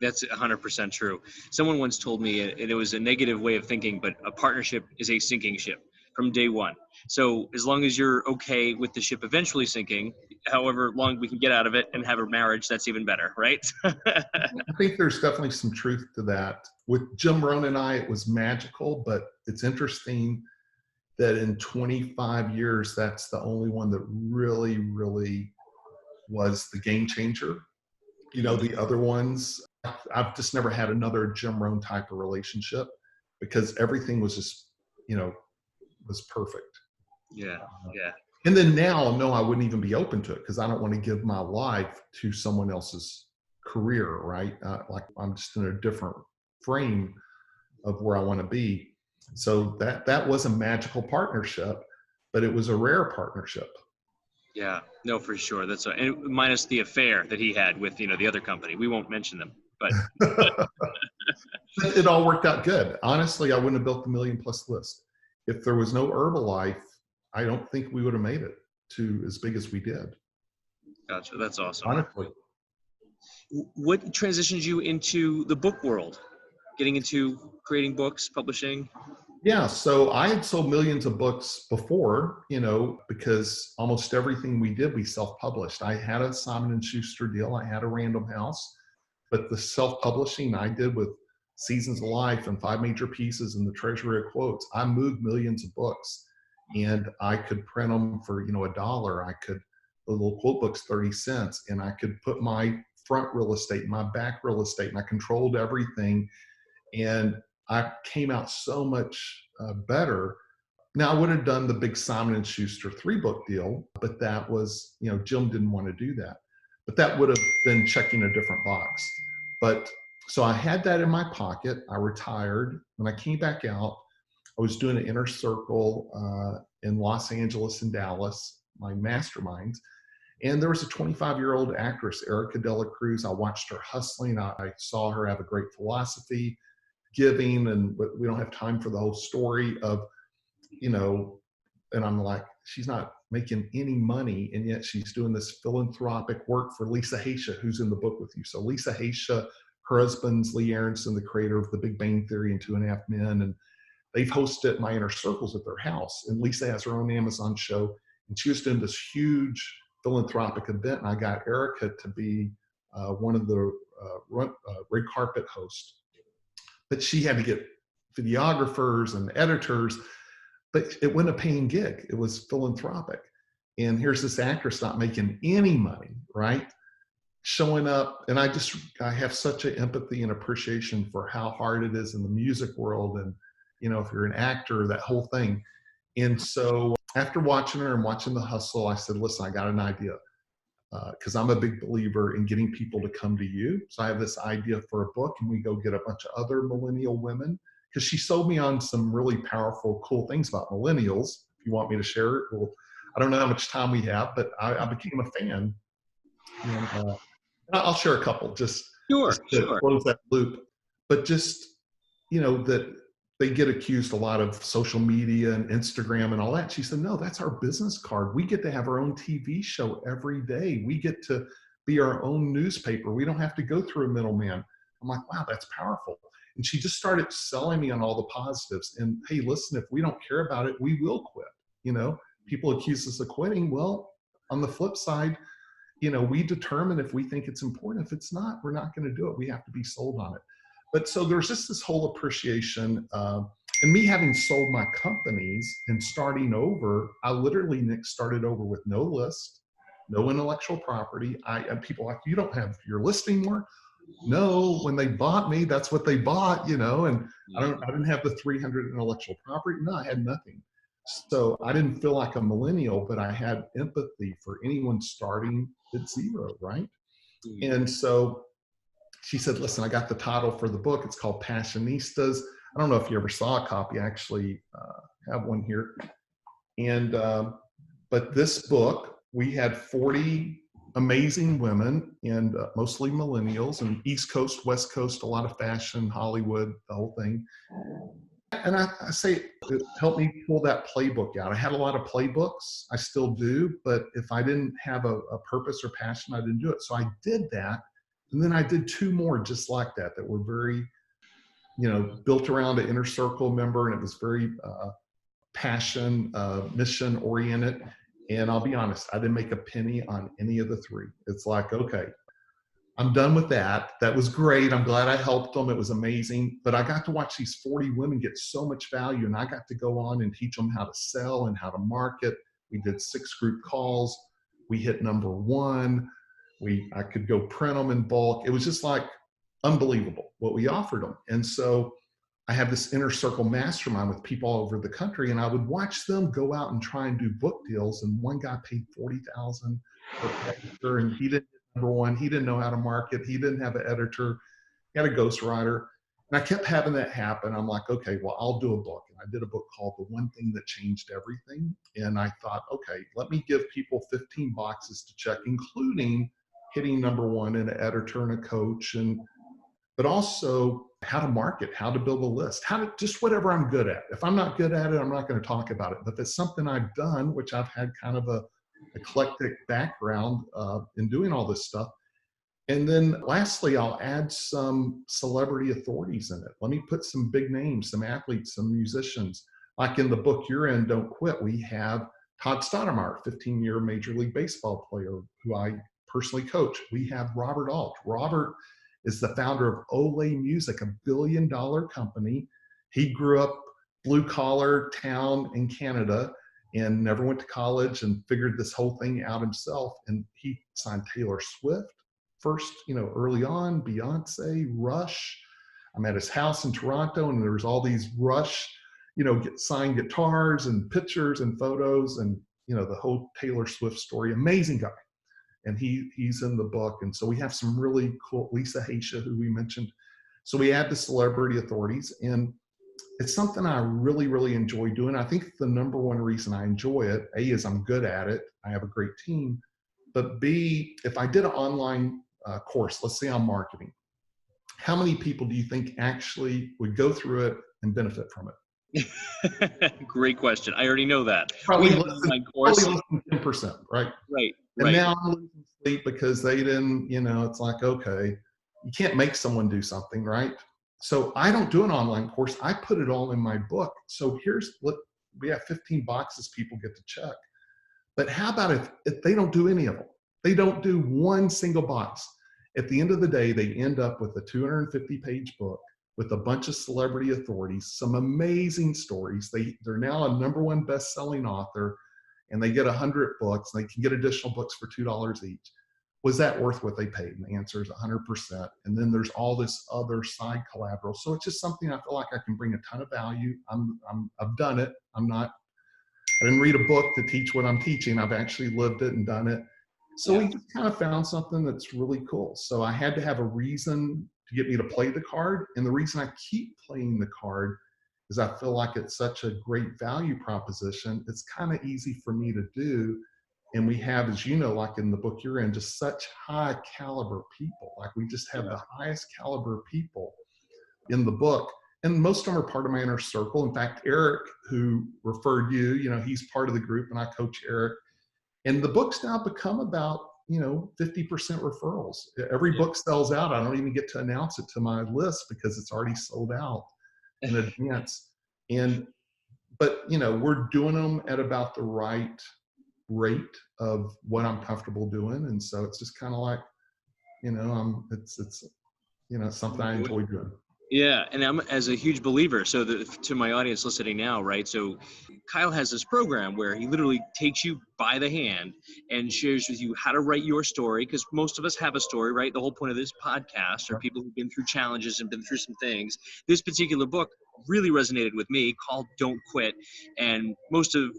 That's 100% true. Someone once told me, and it was a negative way of thinking, but a partnership is a sinking ship from day one. So as long as you're okay with the ship eventually sinking, however long we can get out of it and have a marriage, that's even better, right? I think there's definitely some truth to that. With Jim Rohn and I, it was magical, but it's interesting that in 25 years, that's the only one that really, really was the game changer. The other ones, I've just never had another Jim Rohn type of relationship, because everything was just, was perfect. Yeah. And then now, no, I wouldn't even be open to it, because I don't want to give my life to someone else's career, right? Like I'm just in a different frame of where I want to be. So that was a magical partnership, but it was a rare partnership. Yeah, no, for sure. And minus the affair that he had with, the other company. We won't mention them, but It all worked out good. Honestly, I wouldn't have built the million plus list. If there was no Herbalife, I don't think we would have made it to as big as we did. Gotcha. That's awesome. Honestly. What transitioned you into the book world? Getting into creating books, publishing? Yeah, so I had sold millions of books before, because almost everything we did, we self-published. I had a Simon & Schuster deal. I had a Random House, but the self-publishing I did with Seasons of Life and 5 Major Pieces and the Treasury of Quotes, I moved millions of books, and I could print them for, $1. The little quote book's 30 cents, and I could put my front real estate, my back real estate, and I controlled everything. And I came out so much better. Now, I would have done the big Simon & Schuster 3-book deal, but that was, Jim didn't want to do that. But that would have been checking a different box. But so I had that in my pocket. I retired. When I came back out, I was doing an inner circle in Los Angeles and Dallas, my masterminds. And there was a 25-year-old actress, Erica Dela Cruz. I watched her hustling. I saw her have a great philosophy, giving, and we don't have time for the whole story of, and I'm like, she's not making any money, and yet she's doing this philanthropic work for Lisa Haisha, who's in the book with you. So Lisa Haisha, her husband's Lee Aronson, the creator of The Big Bang Theory and 2.5 Men, and they've hosted my inner circles at their house. And Lisa has her own Amazon show, and she was doing this huge philanthropic event, and I got Erica to be one of the red carpet hosts. But she had to get videographers and editors, but it wasn't a paying gig. It was philanthropic. And here's this actress not making any money, right? Showing up. And I have such an empathy and appreciation for how hard it is in the music world. And, if you're an actor, that whole thing. And so after watching her and watching the hustle, I said, listen, I got an idea. Because I'm a big believer in getting people to come to you. So I have this idea for a book, and we go get a bunch of other millennial women, because she sold me on some really powerful, cool things about millennials. If you want me to share it, well, I don't know how much time we have, but I became a fan. And, I'll share a couple just to close that loop. But just, that they get accused a lot of social media and Instagram and all that. She said, no, that's our business card. We get to have our own TV show every day. We get to be our own newspaper. We don't have to go through a middleman. I'm like, wow, that's powerful. And she just started selling me on all the positives. And hey, listen, if we don't care about it, we will quit. You know, people accuse us of quitting. Well, on the flip side, you know, we determine if we think it's important. If it's not, we're not going to do it. We have to be sold on it. But so there's just this whole appreciation. And me having sold my companies and starting over, I literally, Nick, started over with no list, no intellectual property. People are like, you don't have your listing more? No, when they bought me, that's what they bought, you know, and I didn't have the 300 intellectual property. No, I had nothing. So I didn't feel like a millennial, but I had empathy for anyone starting at zero, right? And so she said, listen, I got the title for the book. It's called Passionistas. I don't know if you ever saw a copy. I actually have one here. And, but this book, we had 40 amazing women, and mostly millennials, and East Coast, West Coast, a lot of fashion, Hollywood, the whole thing. And I say it helped me pull that playbook out. I had a lot of playbooks. I still do, but if I didn't have a purpose or passion, I didn't do it. So I did that. And then I did 2 more just like that were very, you know, built around an inner circle member, and it was very passion, mission oriented. And I'll be honest, I didn't make a penny on any of the 3. It's like, okay, I'm done with that. That was great. I'm glad I helped them. It was amazing. But I got to watch these 40 women get so much value, and I got to go on and teach them how to sell and how to market. We did 6 group calls. We hit number 1. I could go print them in bulk. It was just like unbelievable what we offered them. And so I have this inner circle mastermind with people all over the country, and I would watch them go out and try and do book deals. And one guy paid $40,000 per editor, and he didn't get number 1. He didn't know how to market. He didn't have an editor. He had a ghostwriter. And I kept having that happen. I'm like, okay, well, I'll do a book. And I did a book called The One Thing That Changed Everything. And I thought, okay, let me give people 15 boxes to check, including hitting number 1 and an editor and a coach, but also how to market, how to build a list, how to just whatever I'm good at. If I'm not good at it, I'm not going to talk about it. But if it's something I've done, which I've had kind of a eclectic background in doing all this stuff. And then lastly, I'll add some celebrity authorities in it. Let me put some big names, some athletes, some musicians. Like in the book you're in, Don't Quit, we have Todd Stoudemire, 15-year Major League Baseball player who I personally coach. We have Robert Alt. Robert is the founder of Olay Music, $1 billion company. He grew up blue-collar town in Canada and never went to college and figured this whole thing out himself. And he signed Taylor Swift first, you know, early on, Beyonce, Rush. I'm at his house in Toronto, and there was all these Rush, you know, signed guitars and pictures and photos, and, you know, the whole Taylor Swift story. Amazing guy. And he's in the book. And so we have some really cool, Lisa Haisha, who we mentioned. So we add the celebrity authorities, and it's something I really, really enjoy doing. I think the number 1 reason I enjoy it, A, is I'm good at it. I have a great team. But B, if I did an online course, let's say on marketing, how many people do you think actually would go through it and benefit from it? Great question. I already know that. Probably We have less an than, online course. probably less than 10%, right? Right. And now I'm losing sleep because they didn't, you know, it's like, okay, you can't make someone do something, right? So I don't do an online course. I put it all in my book. So here's what we have: 15 boxes people get to check. But how about if they don't do any of them? They don't do one single box. At the end of the day, they end up with a 250-page book with a bunch of celebrity authorities, some amazing stories. They're now a number 1 best-selling author, and they get 100 books. And they can get additional books for $2 each. Was that worth what they paid? And the answer is 100%. And then there's all this other side collateral. So it's just something I feel like I can bring a ton of value. I've done it. I didn't read a book to teach what I'm teaching. I've actually lived it and done it. So we just kind of found something that's really cool. So I had to have a reason to get me to play the card. And the reason I keep playing the card is I feel like it's such a great value proposition. It's kind of easy for me to do. And we have, as you know, like in the book you're in, just such high caliber people. Like we just have the highest caliber people in the book. and most of them are part of my inner circle. In fact, Eric, who referred you, he's part of the group, and I coach Eric. And the books now become about 50% referrals. Every book sells out. I don't even get to announce it to my list because it's already sold out in advance. But we're doing them at about the right rate of what I'm comfortable doing, and so it's just kind of like, it's something I enjoy doing. Yeah, and I'm as a huge believer. So to my audience listening now, right? So Kyle has this program where he literally takes you by the hand and shares with you how to write your story, because most of us have a story, right? The whole point of this podcast are people who've been through challenges and been through some things. This particular book really resonated with me, called Don't Quit, and most of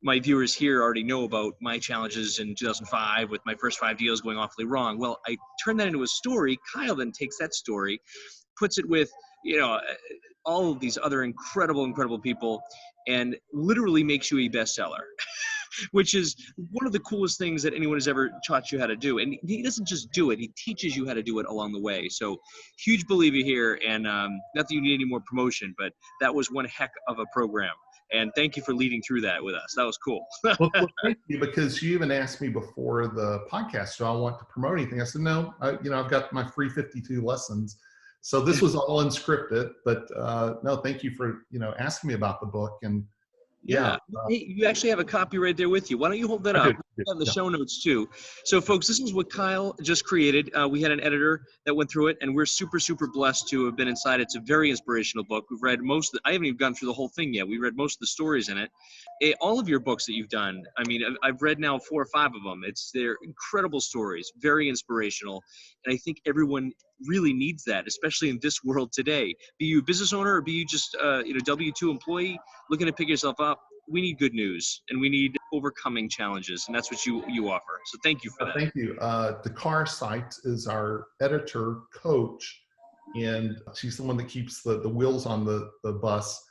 my viewers here already know about my challenges in 2005 with my first 5 deals going awfully wrong. Well, I turned that into a story. Kyle then takes that story, puts it with all of these other incredible people, and literally makes you a bestseller, which is one of the coolest things that anyone has ever taught you how to do. And he doesn't just do it, he teaches you how to do it along the way. So huge believer here, and not that you need any more promotion, but that was one heck of a program. And thank you for leading through that with us. That was cool. Well, thank you, because you even asked me before the podcast, do I want to promote anything? I said, no, I've got my free 52 lessons. So this was all unscripted, but no, thank you for, asking me about the book. And hey, you actually have a copy right there with you. Why don't you hold that up? We'll have the show notes too. So folks, this is what Kyle just created. We had an editor that went through it, and we're super blessed to have been inside. It's a very inspirational book. We've read I haven't even gone through the whole thing yet. We read most of the stories in it. All of your books that you've done, I mean, I've read now 4 or 5 of them. They're incredible stories, very inspirational. And I think everyone really needs that, especially in this world today. Be you a business owner or be you just W-2 employee looking to pick yourself up, we need good news, and we need overcoming challenges, and that's what you offer. So thank you for that. Thank you. Dakar Sites is our editor coach, and she's the one that keeps the wheels on the bus,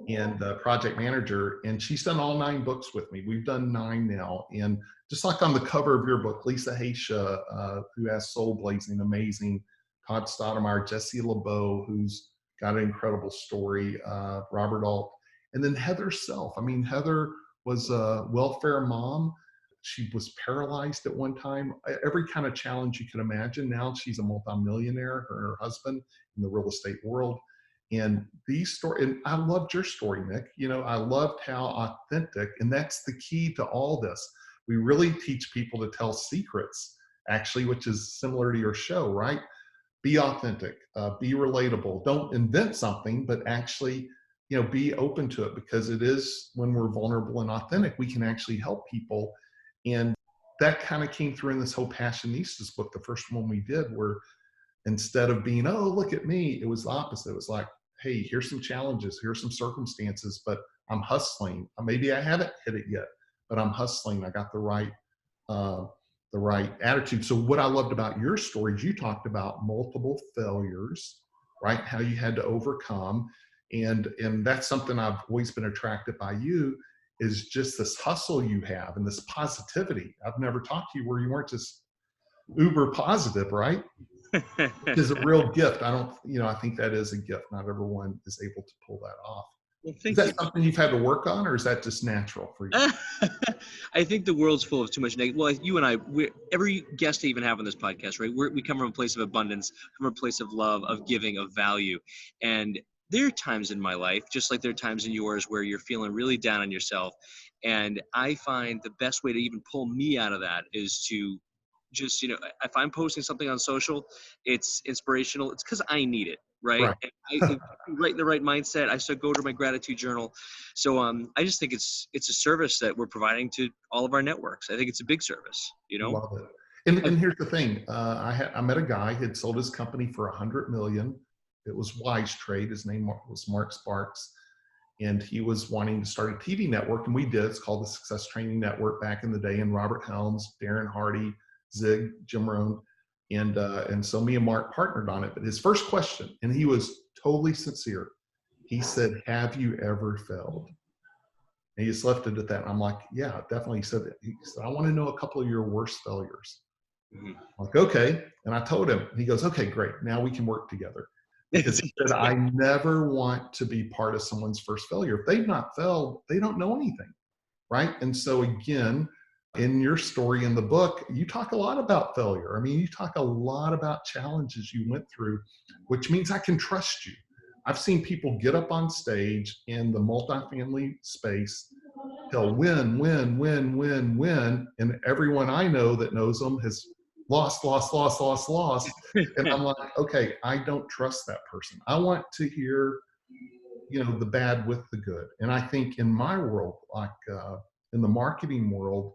and project manager, and she's done all 9 books with me. We've done 9 now, and just like on the cover of your book, Lisa Haisha, who has Soul Blazing, amazing, Todd Stoudemire, Jesse LeBeau, who's got an incredible story, Robert Alt, and then Heather Self. I mean, Heather was a welfare mom. She was paralyzed at one time, every kind of challenge you can imagine. Now she's a multimillionaire, her and her husband, in the real estate world. And these stories, and I loved your story, Nick. I loved how authentic, and that's the key to all this. We really teach people to tell secrets, actually, which is similar to your show, right? Be authentic, be relatable. Don't invent something, but actually, be open to it, because it is when we're vulnerable and authentic, we can actually help people. And that kind of came through in this whole Passionistas book, the first one we did, where instead of being, oh, look at me, it was the opposite. It was like, hey, here's some challenges, here's some circumstances, but I'm hustling. Maybe I haven't hit it yet, but I'm hustling. I got the right attitude. So what I loved about your stories, you talked about multiple failures, right? How you had to overcome. And that's something I've always been attracted by you, is just this hustle you have and this positivity. I've never talked to you where you weren't just uber positive, right? Which is a real gift. I think that is a gift. Not everyone is able to pull that off. Well, is that something you've had to work on, or is that just natural for you? I think the world's full of too much negative. Well, you and I, every guest I even have on this podcast, right? We come from a place of abundance, from a place of love, of giving, of value. And there are times in my life, just like there are times in yours, where you're feeling really down on yourself. And I find the best way to even pull me out of that is to just, if I'm posting something on social, it's inspirational. It's because I need it, right? And right in the right mindset, I start go to my gratitude journal. So I just think it's a service that we're providing to all of our networks. I think it's a big service, Love it. And here's the thing. I met a guy who had sold his company for $100 million. It was Wise Trade. His name was Mark Sparks. And he was wanting to start a TV network, and we did. It's called the Success Training Network back in the day. And Robert Helms, Darren Hardy, Zig, Jim Rohn, and so me and Mark partnered on it. But his first question, and he was totally sincere, he said, "Have you ever failed?" And he just left it at that. And I'm like, "Yeah, definitely." He said, "I want to know a couple of your worst failures." Mm-hmm. I'm like, okay. And I told him. He goes, "Okay, great. Now we can work together." because he said, I never want to be part of someone's first failure. If they've not failed, they don't know anything, right? And so again, in your story in the book, you talk a lot about failure. I mean, you talk a lot about challenges you went through, which means I can trust you. I've seen people get up on stage in the multifamily space, they'll win, win, win, win, win, and everyone I know that knows them has lost, lost, lost, lost, lost. And I'm like, okay, I don't trust that person. I want to hear, the bad with the good. And I think in my world, like in the marketing world,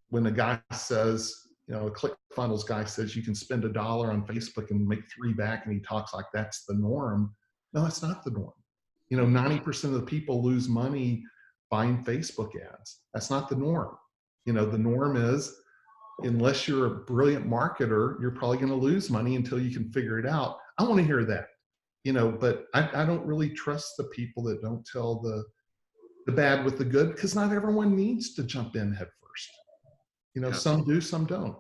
when a guy says, a ClickFunnels guy says you can spend $1 on Facebook and make 3 back, and he talks like that's the norm. No, that's not the norm. 90% of the people lose money buying Facebook ads. That's not the norm. The norm is, unless you're a brilliant marketer, you're probably going to lose money until you can figure it out. I want to hear that, but I don't really trust the people that don't tell the bad with the good, because not everyone needs to jump in head first. Some do, some don't.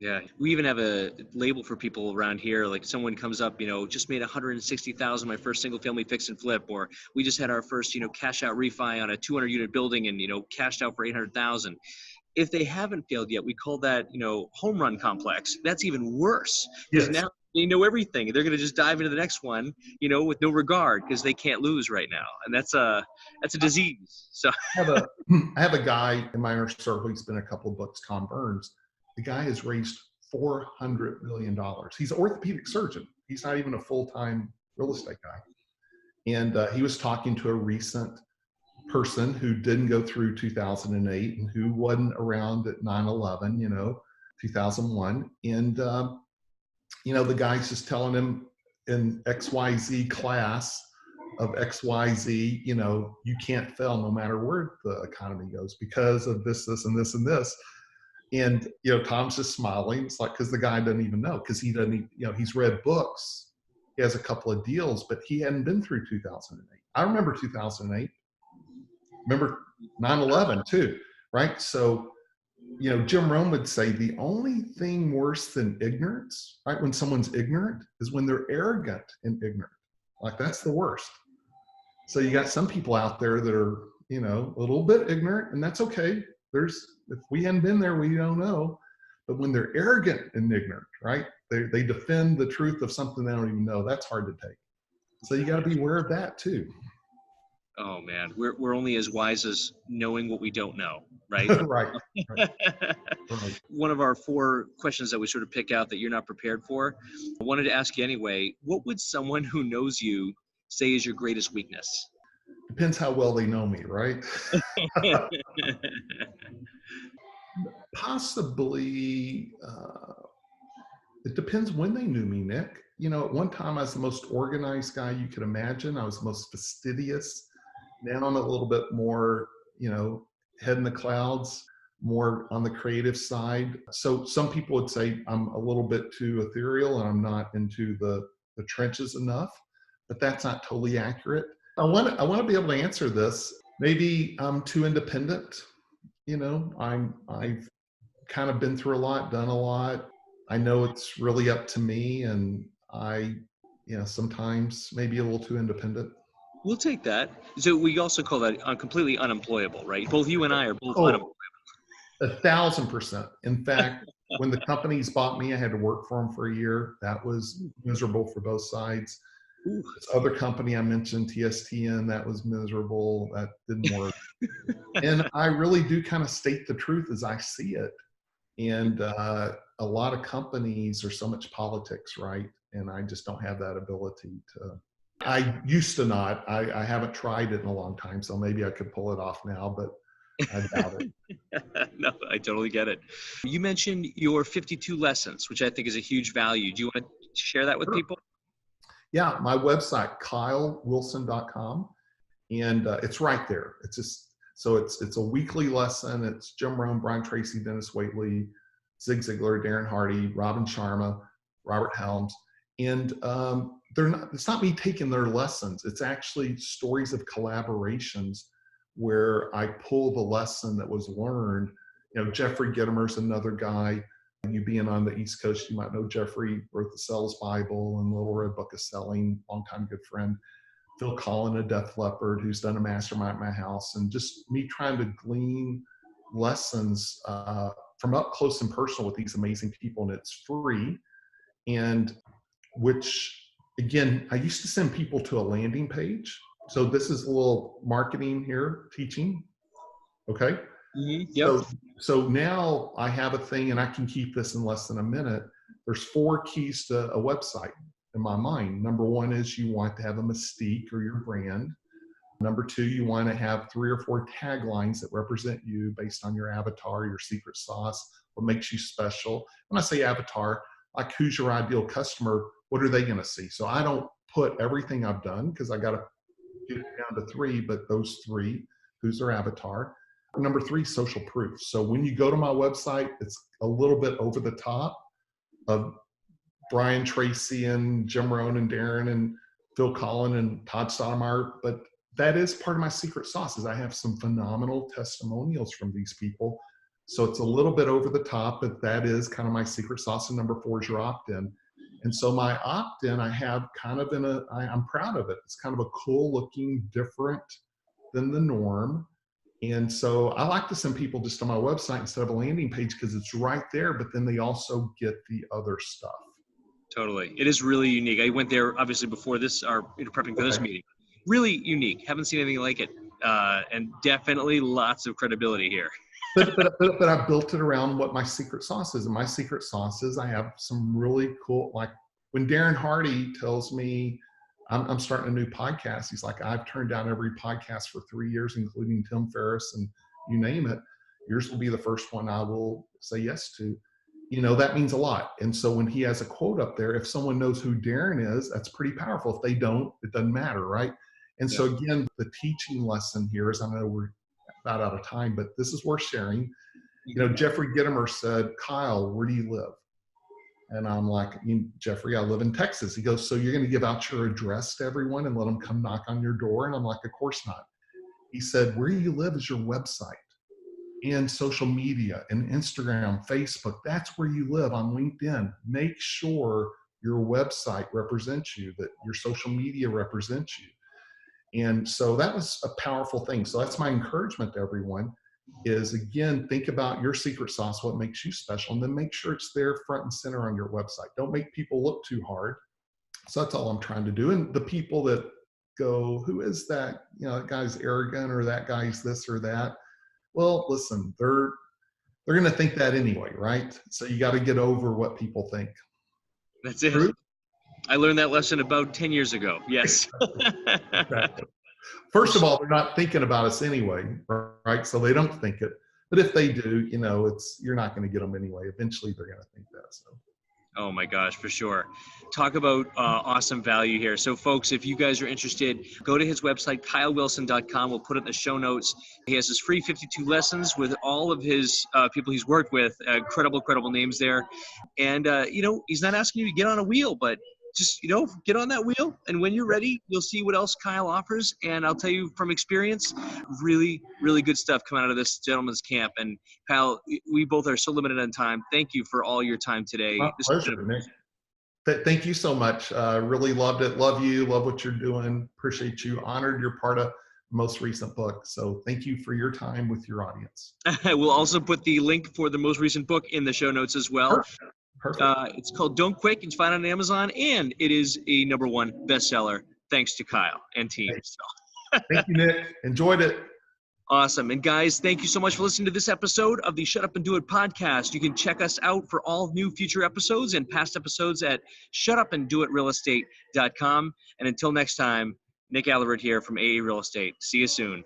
Yeah, we even have a label for people around here. Like someone comes up, just made 160,000 my first single family fix and flip, or we just had our first, cash out refi on a 200 unit building and cashed out for 800,000. If they haven't failed yet, we call that home run complex. That's even worse, because now they know everything. They're going to just dive into the next one, with no regard, because they can't lose right now, and that's a disease. So I have a guy in my inner circle. He's been in a couple of books, Tom Burns. The guy has raised $400 million. He's an orthopedic surgeon. He's not even a full-time real estate guy. And he was talking to a recent person who didn't go through 2008 and who wasn't around at 9/11, 2001. And, the guy's just telling him in XYZ class of XYZ, you can't fail no matter where the economy goes because of this, this, and this, and this. And, Tom's just smiling. It's like, because the guy doesn't even know, because he doesn't, he's read books. He has a couple of deals, but he hadn't been through 2008. I remember 2008. Remember 9/11 too, right? So, Jim Rohn would say the only thing worse than ignorance, right? When someone's ignorant is when they're arrogant and ignorant. Like, that's the worst. So you got some people out there that are, a little bit ignorant, and that's okay. If we hadn't been there, we don't know. But when they're arrogant and ignorant, right? They defend the truth of something they don't even know. That's hard to take. So you got to be aware of that too. Oh man, we're only as wise as knowing what we don't know, right? Right. One of our 4 questions that we sort of pick out that you're not prepared for, I wanted to ask you anyway. What would someone who knows you say is your greatest weakness? Depends how well they know me, right? Possibly, it depends when they knew me, Nick. At one time I was the most organized guy you could imagine. I was the most fastidious. Now I'm a little bit more, head in the clouds, more on the creative side. So some people would say I'm a little bit too ethereal and I'm not into the trenches enough, but that's not totally accurate. I want to be able to answer this. Maybe I'm too independent. I've kind of been through a lot, done a lot. I know it's really up to me, and I, sometimes maybe a little too independent. We'll take that. So we also call that completely unemployable, right? Both you and I are both unemployable. 1,000%. In fact, when the companies bought me, I had to work for them for a year. That was miserable for both sides. This other company I mentioned, TSTN, that was miserable. That didn't work. And I really do kind of state the truth as I see it. And a lot of companies are so much politics, right? And I just don't have that ability to. I used to not. I haven't tried it in a long time, so maybe I could pull it off now, but I doubt it. No, I totally get it. You mentioned your 52 lessons, which I think is a huge value. Do you want to share that with people? Yeah, my website, kylewilson.com, and it's right there. It's just, so it's a weekly lesson. It's Jim Rohn, Brian Tracy, Dennis Waitley, Zig Ziglar, Darren Hardy, Robin Sharma, Robert Helms. And it's not me taking their lessons. It's actually stories of collaborations where I pull the lesson that was learned. Jeffrey Gitomer's another guy You being on the East Coast, you might know Jeffrey wrote the Sales Bible and Little Red Book of Selling, longtime good friend. Phil Collin, a Deaf Leopard, who's done a mastermind at my house, and just me trying to glean lessons from up close and personal with these amazing people, and it's free. And which, again, I used to send people to a landing page. So this is a little marketing here, teaching. Okay. Mm-hmm. Yep. So now I have a thing, and I can keep this in less than a minute. There's 4 keys to a website in my mind. Number 1 is you want to have a mystique or your brand. Number 2, you want to have 3 or 4 taglines that represent you based on your avatar, your secret sauce, what makes you special. When I say avatar, like who's your ideal customer, what are they going to see? So I don't put everything I've done because I got to get it down to 3, but those 3, who's their avatar. Number 3, social proof. So when you go to my website, it's a little bit over the top of Brian Tracy and Jim Rohn and Darren and Phil Collin and Todd Stoudemire, but that is part of my secret sauce. Is I have some phenomenal testimonials from these people. So it's a little bit over the top, but that is kind of my secret sauce. And number 4 is your opt-in. And so my opt-in, I have kind of I'm proud of it. It's kind of a cool looking, different than the norm. And so I like to send people just to my website instead of a landing page because it's right there, but then they also get the other stuff. Totally. It is really unique. I went there obviously before this, prepping for this meeting. Really unique. Haven't seen anything like it. And definitely lots of credibility here. But I built it around what my secret sauce is. And my secret sauce is I have some really cool, like when Darren Hardy tells me I'm starting a new podcast, he's like, I've turned down every podcast for 3 years, including Tim Ferriss and you name it. Yours will be the first one I will say yes to. You know, that means a lot. And so when he has a quote up there, if someone knows who Darren is, that's pretty powerful. If they don't, it doesn't matter, right? And so again, the teaching lesson here is, I know we're about out of time, but this is worth sharing. You know, Jeffrey Gitomer said, Kyle, where do you live? And I'm like, Jeffrey, I live in Texas. He goes, so you're going to give out your address to everyone and let them come knock on your door? And I'm like, of course not. He said, where you live is your website and social media and Instagram, Facebook. That's where you live, on LinkedIn. Make sure your website represents you, that your social media represents you. And so that was a powerful thing. So that's my encouragement to everyone is, again, think about your secret sauce, what makes you special, and then make sure it's there front and center on your website. Don't make people look too hard. So that's all I'm trying to do. And the people that go, who is that? You know, that guy's arrogant or that guy's this or that. Well, listen, they're going to think that anyway, right? So you got to get over what people think. That's it. True? I learned that lesson about 10 years ago. Yes. Exactly. First of all, they're not thinking about us anyway, right? So they don't think it. But if they do, you know, you're not going to get them anyway. Eventually, they're going to think that. So. Oh my gosh, for sure. Talk about awesome value here. So folks, if you guys are interested, go to his website, kylewilson.com. We'll put it in the show notes. He has his free 52 lessons with all of his people he's worked with, credible names there. And, you know, he's not asking you to get on a wheel, but just, you know, get on that wheel. And when you're ready, you'll see what else Kyle offers. And I'll tell you from experience, really, really good stuff coming out of this gentleman's camp. And Kyle, we both are so limited on time. Thank you for all your time today. My pleasure, Nick. Thank you so much. Really loved it. Love you. Love what you're doing. Appreciate you. Honored you're part of the most recent book. So thank you for your time with your audience. We'll also put the link for the most recent book in the show notes as well. Perfect. It's called Don't Quit. You can find it on Amazon, and it is a #1 bestseller thanks to Kyle and team. So. Thank you, Nick. Enjoyed it. Awesome. And guys, thank you so much for listening to this episode of the Shut Up and Do It podcast. You can check us out for all new future episodes and past episodes at shutupanddoitrealestate.com. And until next time, Nick Aalerud here from AA Real Estate. See you soon.